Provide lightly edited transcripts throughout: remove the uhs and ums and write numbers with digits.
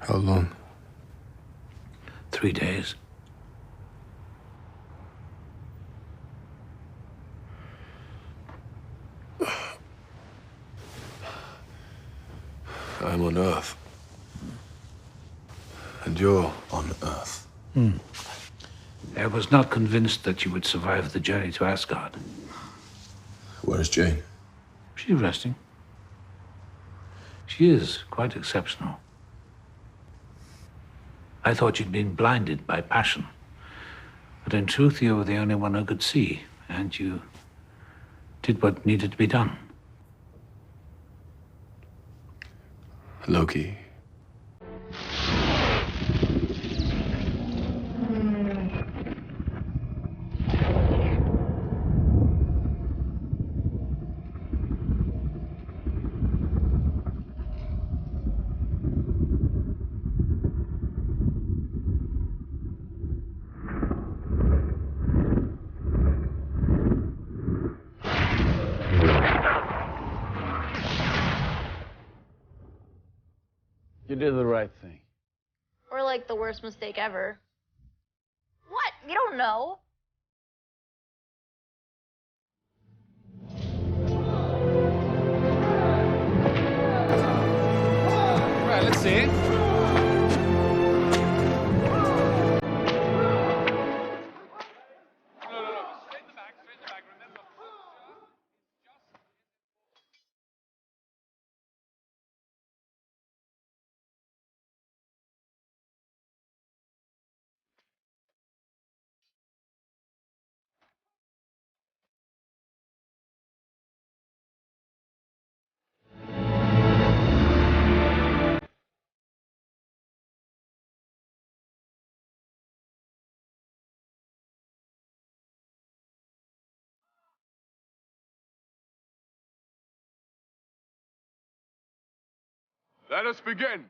How long? 3 days. I'm on Earth. And you're on Earth. I was not convinced that you would survive the journey to Asgard. Where's Jane? She's resting. She is quite exceptional. I thought you'd been blinded by passion. But in truth, you were the only one who could see, and you did what needed to be done. Loki. You did the right thing. Or like the worst mistake ever. What? You don't know. All right, let's see. Let us begin.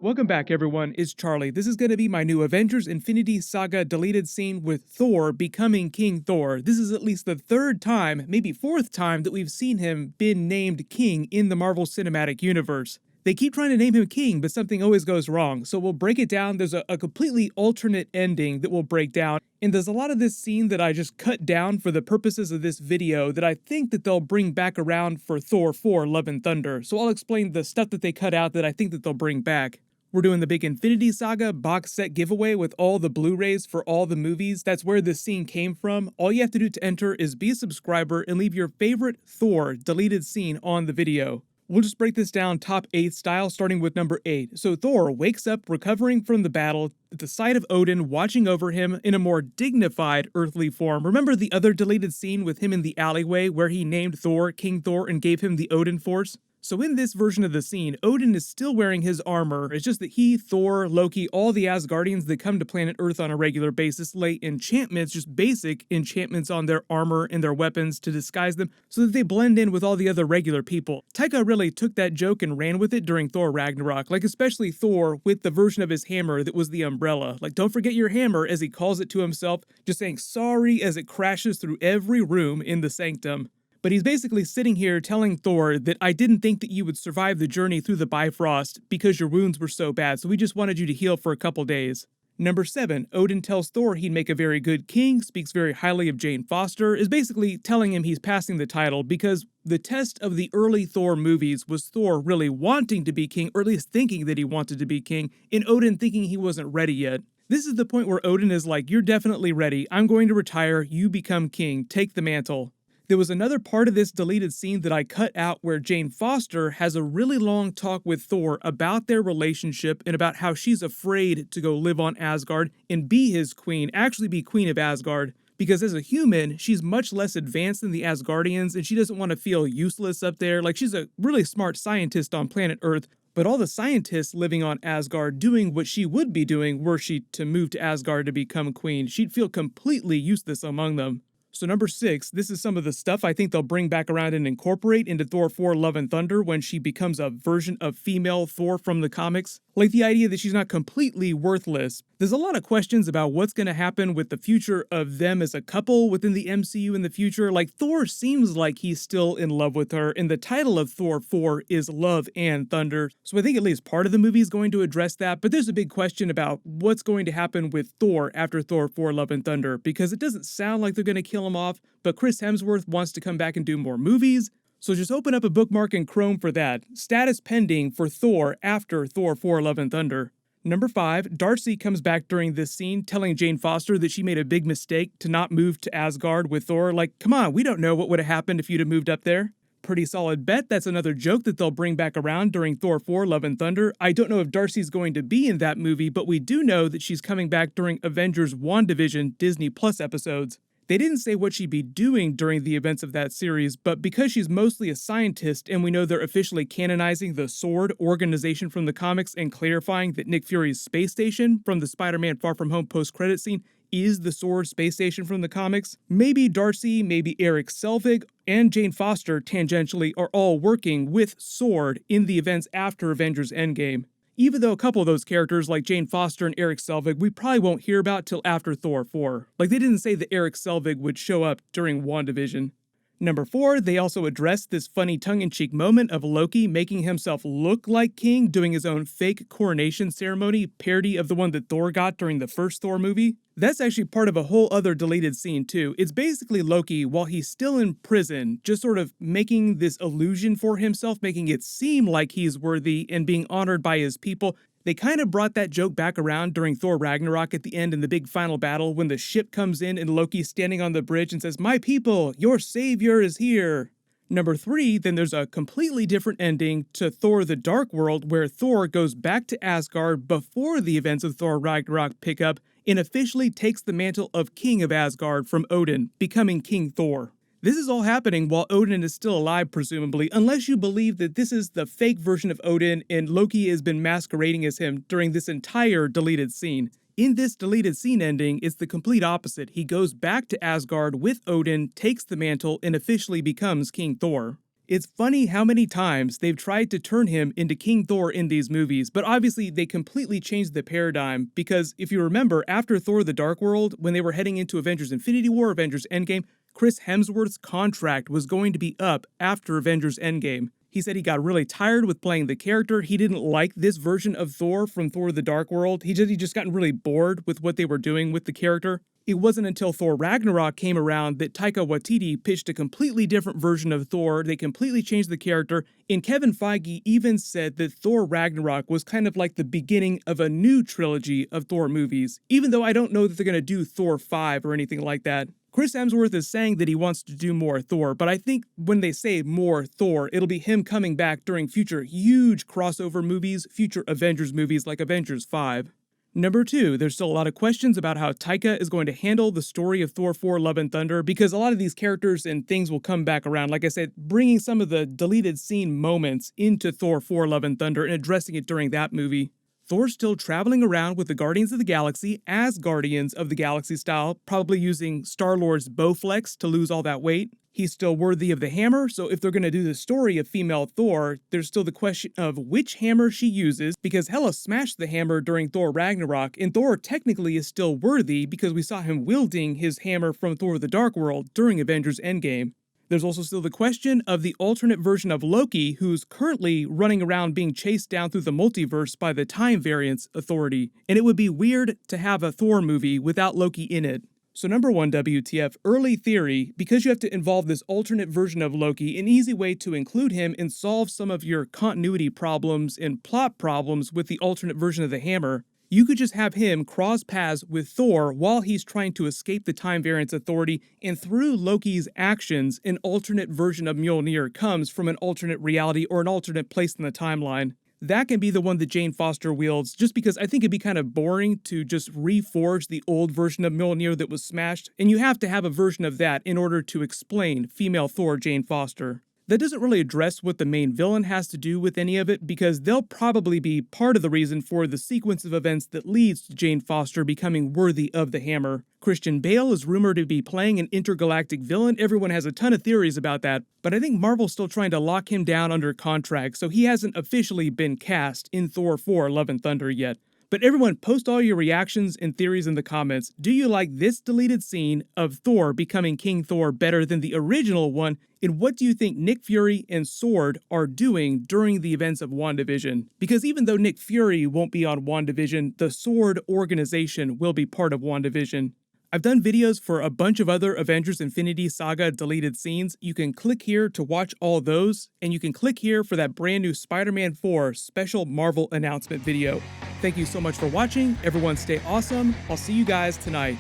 Welcome back, everyone. It's Charlie. This is going to be my new Avengers Infinity Saga deleted scene with Thor becoming King Thor. This is at least the third time, maybe fourth time, that we've seen him been named king in the Marvel Cinematic Universe. They keep trying to name him king, but something always goes wrong. So we'll break it down. There's a completely alternate ending that we'll break down. And there's a lot of this scene that I just cut down for the purposes of this video that I think that they'll bring back around for Thor 4 Love and Thunder. So I'll explain the stuff that they cut out that I think that they'll bring back. We're doing the big Infinity Saga box set giveaway with all the Blu-rays for all the movies. That's where this scene came from. All you have to do to enter is be a subscriber and leave your favorite Thor deleted scene on the video. We'll just break this down top 8 style, starting with number 8. So Thor wakes up recovering from the battle at the sight of Odin watching over him in a more dignified earthly form. Remember the other deleted scene with him in the alleyway where he named Thor King Thor and gave him the Odin Force? So in this version of the scene, Odin is still wearing his armor. It's just that he, Thor, Loki, all the Asgardians that come to planet Earth on a regular basis lay enchantments, just basic enchantments on their armor and their weapons to disguise them so that they blend in with all the other regular people. Taika really took that joke and ran with it during Thor Ragnarok, like especially Thor with the version of his hammer that was the umbrella. Like, don't forget your hammer, as he calls it to himself, just saying sorry as it crashes through every room in the sanctum. But he's basically sitting here telling Thor that I didn't think that you would survive the journey through the Bifrost because your wounds were so bad, so we just wanted you to heal for a couple days. Number 7, Odin tells Thor he'd make a very good king, speaks very highly of Jane Foster, is basically telling him he's passing the title because the test of the early Thor movies was Thor really wanting to be king, or at least thinking that he wanted to be king, and Odin thinking he wasn't ready yet. This is the point where Odin is like, you're definitely ready, I'm going to retire, you become king, take the mantle. There was another part of this deleted scene that I cut out where Jane Foster has a really long talk with Thor about their relationship and about how she's afraid to go live on Asgard and be his queen, actually be queen of Asgard. Because as a human, she's much less advanced than the Asgardians and she doesn't want to feel useless up there. Like, she's a really smart scientist on planet Earth, but all the scientists living on Asgard doing what she would be doing were she to move to Asgard to become queen, she'd feel completely useless among them. So number 6, this is some of the stuff I think they'll bring back around and incorporate into Thor 4 Love and Thunder when she becomes a version of female Thor from the comics. Like the idea that she's not completely worthless. There's a lot of questions about what's going to happen with the future of them as a couple within the MCU in the future. Like, Thor seems like he's still in love with her, and the title of Thor 4 is Love and Thunder. So I think at least part of the movie is going to address that, but there's a big question about what's going to happen with Thor after Thor 4 Love and Thunder, because it doesn't sound like they're going to kill him off, but Chris Hemsworth wants to come back and do more movies. So just open up a bookmark in Chrome for that. Status pending for Thor after Thor 4 Love and Thunder. Number 5, Darcy comes back during this scene telling Jane Foster that she made a big mistake to not move to Asgard with Thor. Like, come on, we don't know what would have happened if you'd have moved up there. Pretty solid bet that's another joke that they'll bring back around during Thor 4 Love and Thunder. I don't know if Darcy's going to be in that movie, but we do know that she's coming back during Avengers WandaVision Disney Plus episodes. They didn't say what she'd be doing during the events of that series, but because she's mostly a scientist and we know they're officially canonizing the SWORD organization from the comics and clarifying that Nick Fury's space station from the Spider-Man Far From Home post-credit scene is the SWORD space station from the comics, maybe Darcy, maybe Eric Selvig, and Jane Foster tangentially are all working with SWORD in the events after Avengers Endgame. Even though a couple of those characters, like Jane Foster and Eric Selvig, we probably won't hear about till after Thor 4. Like, they didn't say that Eric Selvig would show up during WandaVision. Number 4, they also addressed this funny tongue-in-cheek moment of Loki making himself look like King, doing his own fake coronation ceremony, parody of the one that Thor got during the first Thor movie. That's actually part of a whole other deleted scene too. It's basically Loki, while he's still in prison, just sort of making this illusion for himself, making it seem like he's worthy and being honored by his people. They kind of brought that joke back around during Thor Ragnarok at the end in the big final battle when the ship comes in and Loki's standing on the bridge and says, "My people, your savior is here." Number 3, then there's a completely different ending to Thor the Dark World where Thor goes back to Asgard before the events of Thor Ragnarok pick up and officially takes the mantle of King of Asgard from Odin, becoming King Thor. This is all happening while Odin is still alive, presumably, unless you believe that this is the fake version of Odin and Loki has been masquerading as him during this entire deleted scene. In this deleted scene ending, it's the complete opposite. He goes back to Asgard with Odin, takes the mantle, and officially becomes King Thor. It's funny how many times they've tried to turn him into King Thor in these movies, but obviously they completely changed the paradigm because if you remember, after Thor the Dark World, when they were heading into Avengers Infinity War, Avengers Endgame, Chris Hemsworth's contract was going to be up after Avengers Endgame. He said he got really tired with playing the character. He didn't like this version of Thor from Thor the Dark World. He just gotten really bored with what they were doing with the character. It wasn't until Thor Ragnarok came around that Taika Waititi pitched a completely different version of Thor. They completely changed the character, and Kevin Feige even said that Thor Ragnarok was kind of like the beginning of a new trilogy of Thor movies, even though I don't know that they're going to do Thor 5 or anything like that. Chris Hemsworth is saying that he wants to do more Thor, but I think when they say more Thor, it'll be him coming back during future huge crossover movies, future Avengers movies like Avengers 5. Number 2, there's still a lot of questions about how Taika is going to handle the story of Thor 4 Love and Thunder because a lot of these characters and things will come back around. Like I said, bringing some of the deleted scene moments into Thor 4 Love and Thunder and addressing it during that movie. Thor's still traveling around with the Guardians of the Galaxy as Guardians of the Galaxy style, probably using Star-Lord's Bowflex to lose all that weight. He's still worthy of the hammer, so if they're going to do the story of female Thor, there's still the question of which hammer she uses, because Hela smashed the hammer during Thor Ragnarok, and Thor technically is still worthy because we saw him wielding his hammer from Thor the Dark World during Avengers Endgame. There's also still the question of the alternate version of Loki, who's currently running around being chased down through the multiverse by the Time Variance Authority, and it would be weird to have a Thor movie without Loki in it. So number 1, WTF, early theory, because you have to involve this alternate version of Loki, an easy way to include him and solve some of your continuity problems and plot problems with the alternate version of the hammer, you could just have him cross paths with Thor while he's trying to escape the Time Variance Authority, and through Loki's actions, an alternate version of Mjolnir comes from an alternate reality or an alternate place in the timeline. That can be the one that Jane Foster wields, just because I think it'd be kind of boring to just reforge the old version of Mjolnir that was smashed, and you have to have a version of that in order to explain female Thor Jane Foster. That doesn't really address what the main villain has to do with any of it, because they'll probably be part of the reason for the sequence of events that leads to Jane Foster becoming worthy of the hammer. Christian Bale is rumored to be playing an intergalactic villain. Everyone has a ton of theories about that, but I think Marvel's still trying to lock him down under contract, so he hasn't officially been cast in Thor 4 Love and Thunder yet. But everyone, post all your reactions and theories in the comments. Do you like this deleted scene of Thor becoming King Thor better than the original one? And what do you think Nick Fury and Sword are doing during the events of WandaVision? Because even though Nick Fury won't be on WandaVision, the Sword organization will be part of WandaVision. I've done videos for a bunch of other Avengers Infinity Saga deleted scenes. You can click here to watch all those, and you can click here for that brand new Spider-Man 4 special Marvel announcement video. Thank you so much for watching. Everyone stay awesome. I'll see you guys tonight.